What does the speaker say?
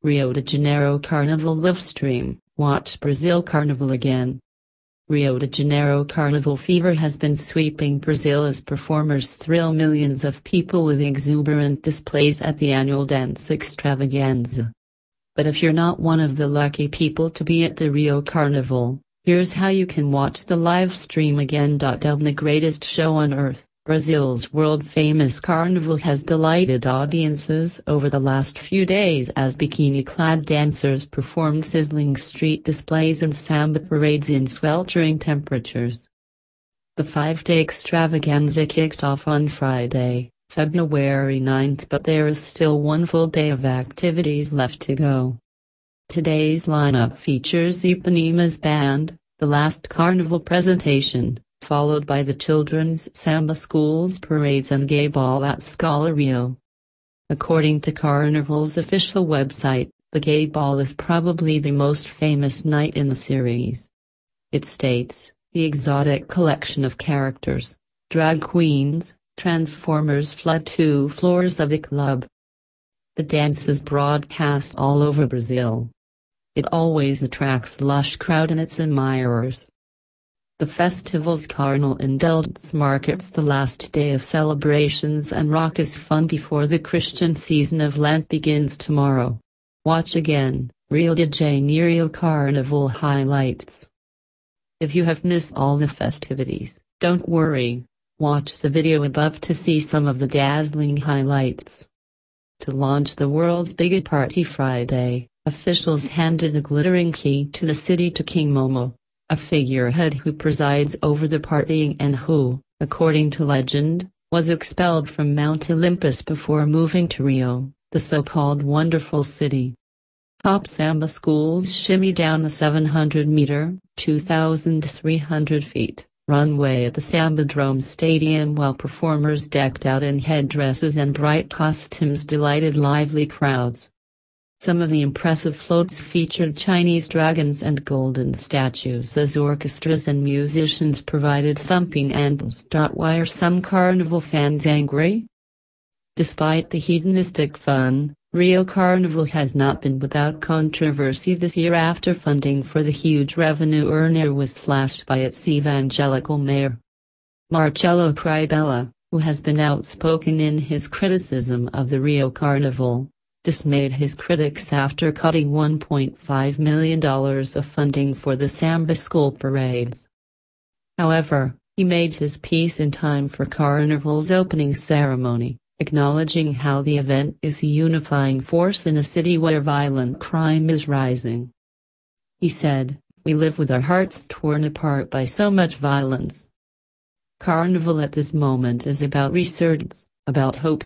Rio de Janeiro Carnival livestream, watch Brazil Carnival again. Rio de Janeiro Carnival fever has been sweeping Brazil as performers thrill millions of people with exuberant displays at the annual dance extravaganza. But if you're not one of the lucky people to be at the Rio Carnival, here's how you can watch the live stream again. The greatest show on earth, Brazil's world-famous Carnival has delighted audiences over the last few days as bikini-clad dancers performed sizzling street displays and samba parades in sweltering temperatures. The 5-day extravaganza kicked off on Friday, February 9th, but there is still one full day of activities left to go. Today's lineup features Ipanema's band, the last Carnival presentation, followed by the children's samba schools parades and gay ball at Scala Rio. According to Carnival's official website, the gay ball is probably the most famous night in the series. It states, the exotic collection of characters, drag queens, transformers flood 2 floors of the club. The dance is broadcast all over Brazil. It always attracts a lush crowd and its admirers. The festival's carnival indulgence marks the last day of celebrations and raucous fun before the Christian season of Lent begins tomorrow. Watch again, Rio de Janeiro Carnival highlights. If you have missed all the festivities, don't worry. Watch the video above to see some of the dazzling highlights. To launch the world's biggest party Friday, officials handed a glittering key to the city to King Momo, a figurehead who presides over the partying and who, according to legend, was expelled from Mount Olympus before moving to Rio, the so-called Wonderful City. Top samba schools shimmy down the 700-meter (2,300 feet) runway at the Sambadrome Stadium while performers decked out in headdresses and bright costumes delighted lively crowds. Some of the impressive floats featured Chinese dragons and golden statues as orchestras and musicians provided thumping anthems. Why are some Carnival fans angry? Despite the hedonistic fun, Rio Carnival has not been without controversy this year after funding for the huge revenue earner was slashed by its evangelical mayor. Marcelo Cribella, who has been outspoken in his criticism of the Rio Carnival, dismayed his critics after cutting $1.5 million of funding for the samba school parades. However, he made his peace in time for Carnival's opening ceremony, acknowledging how the event is a unifying force in a city where violent crime is rising. He said, "We live with our hearts torn apart by so much violence. Carnival at this moment is about resurgence, about hope,